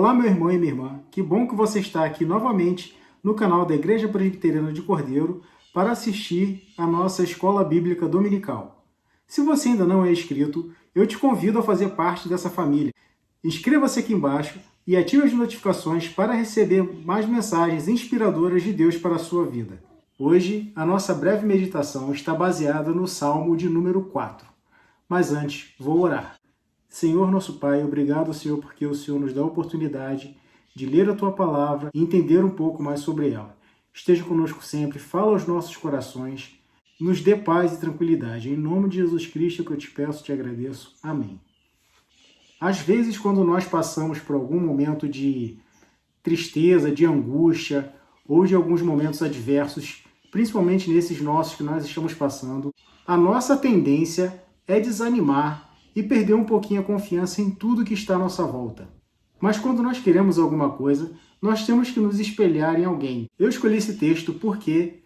Olá, meu irmão e minha irmã, que bom que você está aqui novamente no canal da Igreja Presbiteriana de Cordeiro para assistir a nossa Escola Bíblica Dominical. Se você ainda não é inscrito, eu te convido a fazer parte dessa família. Inscreva-se aqui embaixo e ative as notificações para receber mais mensagens inspiradoras de Deus para a sua vida. Hoje, a nossa breve meditação está baseada no Salmo de número 4. Mas antes, vou orar. Senhor nosso Pai, obrigado, Senhor, porque o Senhor nos dá a oportunidade de ler a Tua Palavra e entender um pouco mais sobre ela. Esteja conosco sempre, fala aos nossos corações, nos dê paz e tranquilidade. Em nome de Jesus Cristo que eu te peço e te agradeço. Amém. Às vezes, quando nós passamos por algum momento de tristeza, de angústia ou de alguns momentos adversos, principalmente nesses nossos que nós estamos passando, a nossa tendência é desanimar e perder um pouquinho a confiança em tudo que está à nossa volta. Mas quando nós queremos alguma coisa, nós temos que nos espelhar em alguém. Eu escolhi esse texto porque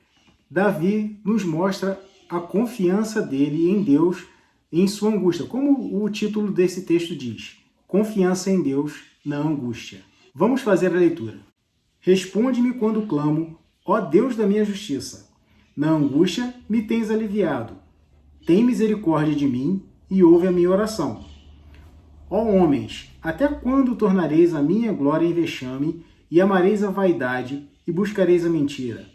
Davi nos mostra a confiança dele em Deus em sua angústia. Como o título desse texto diz, confiança em Deus na angústia. Vamos fazer a leitura. Responde-me quando clamo, ó Deus da minha justiça. Na angústia me tens aliviado. Tem misericórdia de mim e ouve a minha oração. Ó homens, até quando tornareis a minha glória em vexame, e amareis a vaidade, e buscareis a mentira?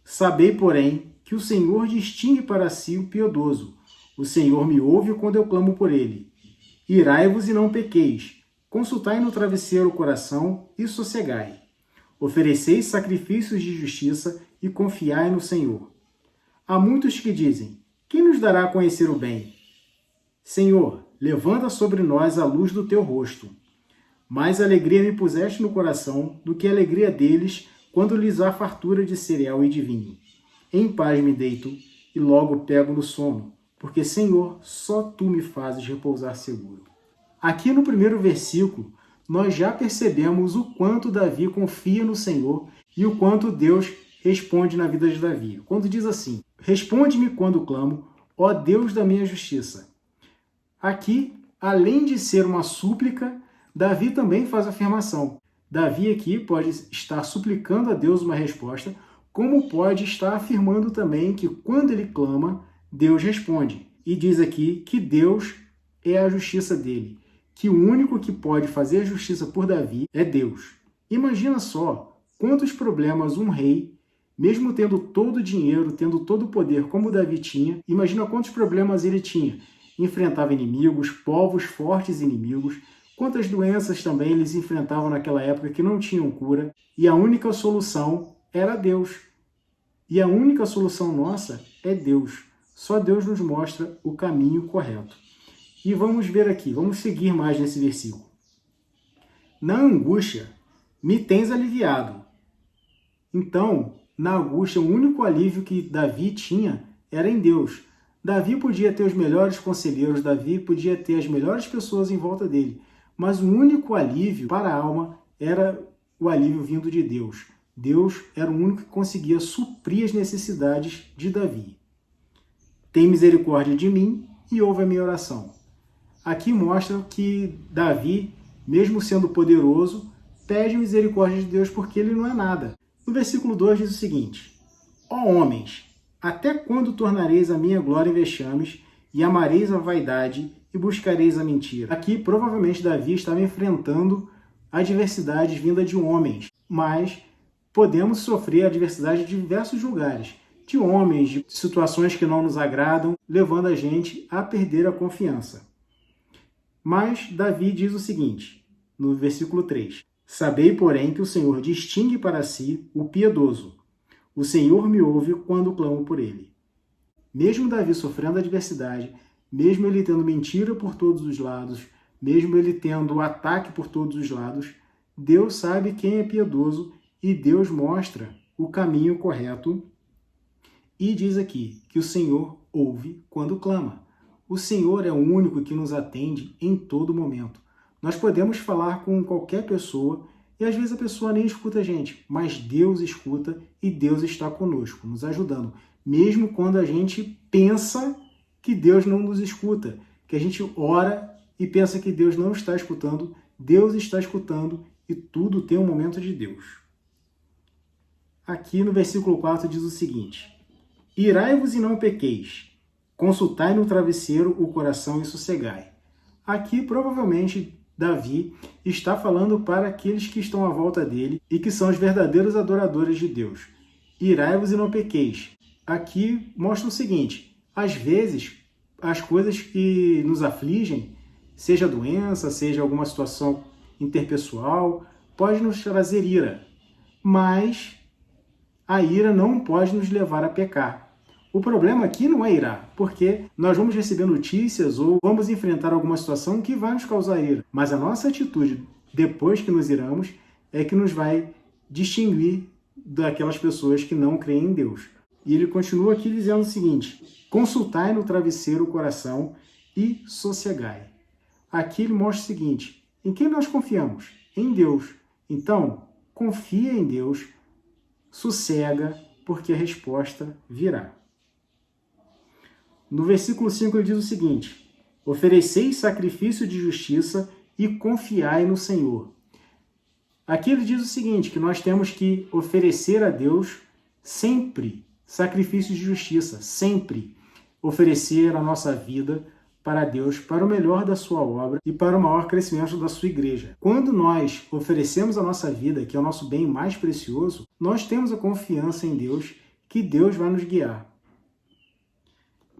Sabei, porém, que o Senhor distingue para si o piedoso. O Senhor me ouve quando eu clamo por ele. Irai-vos e não pequeis. Consultai no travesseiro o coração e sossegai. Ofereceis sacrifícios de justiça e confiai no Senhor. Há muitos que dizem, quem nos dará a conhecer o bem? Senhor, levanta sobre nós a luz do teu rosto. Mais alegria me puseste no coração do que a alegria deles quando lhes há fartura de cereal e de vinho. Em paz me deito e logo pego no sono, porque, Senhor, só tu me fazes repousar seguro. Aqui no primeiro versículo, nós já percebemos o quanto Davi confia no Senhor e o quanto Deus responde na vida de Davi. Quando diz assim, responde-me quando clamo, ó Deus da minha justiça. Aqui, além de ser uma súplica, Davi também faz afirmação. Davi aqui pode estar suplicando a Deus uma resposta, como pode estar afirmando também que quando ele clama, Deus responde. E diz aqui que Deus é a justiça dele, que o único que pode fazer justiça por Davi é Deus. Imagina só quantos problemas um rei, mesmo tendo todo o dinheiro, tendo todo o poder como Davi tinha, imagina quantos problemas ele tinha. Enfrentava inimigos, povos fortes inimigos, quantas doenças também eles enfrentavam naquela época que não tinham cura, e a única solução era Deus. E a única solução nossa é Deus. Só Deus nos mostra o caminho correto. E vamos ver aqui, vamos seguir mais nesse versículo. Na angústia, me tens aliviado. Então, na angústia, o único alívio que Davi tinha era em Deus. Davi podia ter os melhores conselheiros, Davi podia ter as melhores pessoas em volta dele, mas o único alívio para a alma era o alívio vindo de Deus. Deus era o único que conseguia suprir as necessidades de Davi. Tem misericórdia de mim e ouve a minha oração. Aqui mostra que Davi, mesmo sendo poderoso, pede misericórdia de Deus porque ele não é nada. No versículo 2 diz o seguinte, ó homens, até quando tornareis a minha glória em vexames, e amareis a vaidade, e buscareis a mentira? Aqui, provavelmente, Davi estava enfrentando adversidades vindas de homens, mas podemos sofrer adversidade de diversos lugares, de homens, de situações que não nos agradam, levando a gente a perder a confiança. Mas Davi diz o seguinte, no versículo 3, sabei, porém, que o Senhor distingue para si o piedoso. O Senhor me ouve quando clamo por ele. Mesmo Davi sofrendo adversidade, mesmo ele tendo mentira por todos os lados, mesmo ele tendo ataque por todos os lados, Deus sabe quem é piedoso e Deus mostra o caminho correto. E diz aqui que o Senhor ouve quando clama. O Senhor é o único que nos atende em todo momento. Nós podemos falar com qualquer pessoa e às vezes a pessoa nem escuta a gente, mas Deus escuta e Deus está conosco, nos ajudando. Mesmo quando a gente pensa que Deus não nos escuta, que a gente ora e pensa que Deus não está escutando, Deus está escutando e tudo tem um momento de Deus. Aqui no versículo 4 diz o seguinte: irai-vos e não pequeis, consultai no travesseiro o coração e sossegai. Aqui, provavelmente, Davi está falando para aqueles que estão à volta dele e que são os verdadeiros adoradores de Deus. Irai-vos e não pequeis. Aqui mostra o seguinte: às vezes, as coisas que nos afligem, seja doença, seja alguma situação interpessoal, pode nos trazer ira, mas a ira não pode nos levar a pecar. O problema aqui não é irar, porque nós vamos receber notícias ou vamos enfrentar alguma situação que vai nos causar ira. Mas a nossa atitude, depois que nos iramos, é que nos vai distinguir daquelas pessoas que não creem em Deus. E ele continua aqui dizendo o seguinte: consultai no travesseiro o coração e sossegai. Aqui ele mostra o seguinte: em quem nós confiamos? Em Deus. Então, confia em Deus, sossega, porque a resposta virá. No versículo 5 ele diz o seguinte: ofereceis sacrifício de justiça e confiai no Senhor. Aqui ele diz o seguinte, que nós temos que oferecer a Deus sempre sacrifícios de justiça, sempre oferecer a nossa vida para Deus, para o melhor da sua obra e para o maior crescimento da sua igreja. Quando nós oferecemos a nossa vida, que é o nosso bem mais precioso, nós temos a confiança em Deus, que Deus vai nos guiar.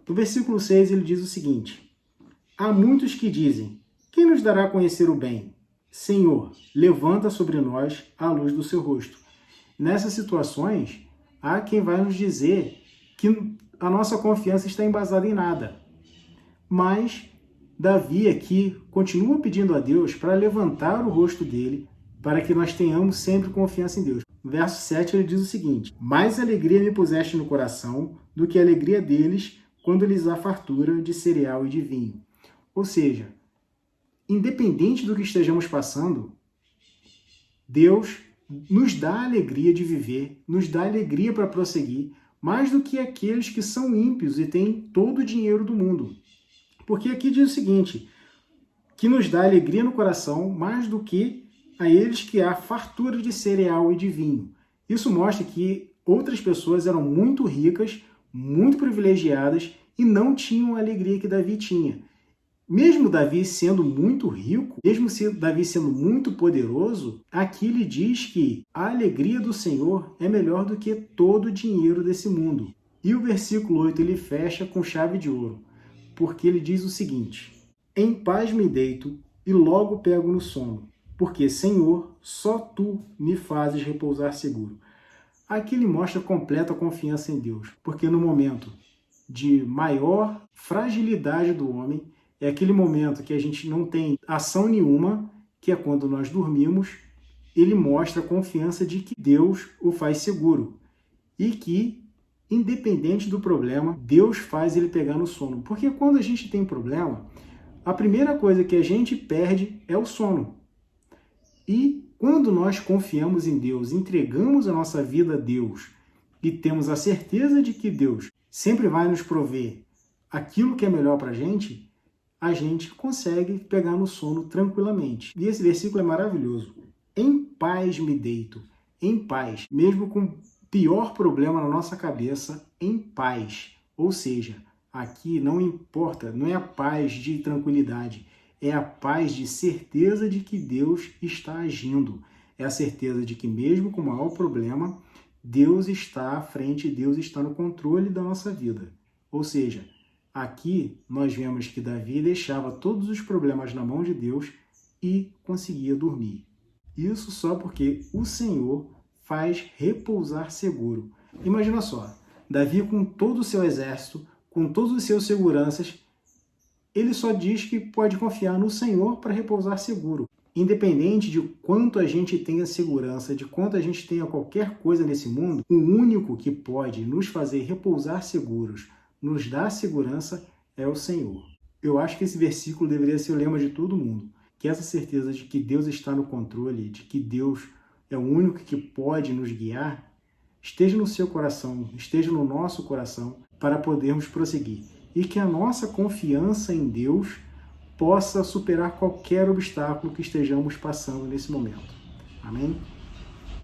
No versículo 6 ele diz o seguinte: há muitos que dizem, quem nos dará a conhecer o bem? Senhor, levanta sobre nós a luz do seu rosto. Nessas situações, há quem vai nos dizer que a nossa confiança está embasada em nada. Mas Davi aqui continua pedindo a Deus para levantar o rosto dele, para que nós tenhamos sempre confiança em Deus. No verso 7 ele diz o seguinte: mais alegria me puseste no coração do que a alegria deles quando lhes há fartura de cereal e de vinho. Ou seja, independente do que estejamos passando, Deus nos dá a alegria de viver, nos dá alegria para prosseguir, mais do que aqueles que são ímpios e têm todo o dinheiro do mundo. Porque aqui diz o seguinte, que nos dá alegria no coração mais do que a eles que há fartura de cereal e de vinho. Isso mostra que outras pessoas eram muito ricas, muito privilegiadas e não tinham a alegria que Davi tinha. Mesmo Davi sendo muito rico, mesmo Davi sendo muito poderoso, aqui ele diz que a alegria do Senhor é melhor do que todo o dinheiro desse mundo. E o versículo 8 ele fecha com chave de ouro, porque ele diz o seguinte: em paz me deito e logo pego no sono, porque, Senhor, só Tu me fazes repousar seguro. Aqui ele mostra completa confiança em Deus, porque no momento de maior fragilidade do homem, é aquele momento que a gente não tem ação nenhuma, que é quando nós dormimos, ele mostra a confiança de que Deus o faz seguro e que, independente do problema, Deus faz ele pegar no sono. Porque quando a gente tem problema, a primeira coisa que a gente perde é o sono. E quando nós confiamos em Deus, entregamos a nossa vida a Deus e temos a certeza de que Deus sempre vai nos prover aquilo que é melhor para a gente consegue pegar no sono tranquilamente. E esse versículo é maravilhoso. Em paz me deito, em paz, mesmo com o pior problema na nossa cabeça, em paz. Ou seja, aqui não importa, não é a paz de tranquilidade, é a paz de certeza de que Deus está agindo. É a certeza de que mesmo com o maior problema, Deus está à frente, Deus está no controle da nossa vida. Ou seja, aqui nós vemos que Davi deixava todos os problemas na mão de Deus e conseguia dormir. Isso só porque o Senhor faz repousar seguro. Imagina só, Davi com todo o seu exército, com todos os seus seguranças, ele só diz que pode confiar no Senhor para repousar seguro. Independente de quanto a gente tenha segurança, de quanto a gente tenha qualquer coisa nesse mundo, o único que pode nos fazer repousar seguros, nos dar segurança, é o Senhor. Eu acho que esse versículo deveria ser o lema de todo mundo, que essa certeza de que Deus está no controle, de que Deus é o único que pode nos guiar, esteja no seu coração, esteja no nosso coração, para podermos prosseguir. E que a nossa confiança em Deus possa superar qualquer obstáculo que estejamos passando nesse momento. Amém?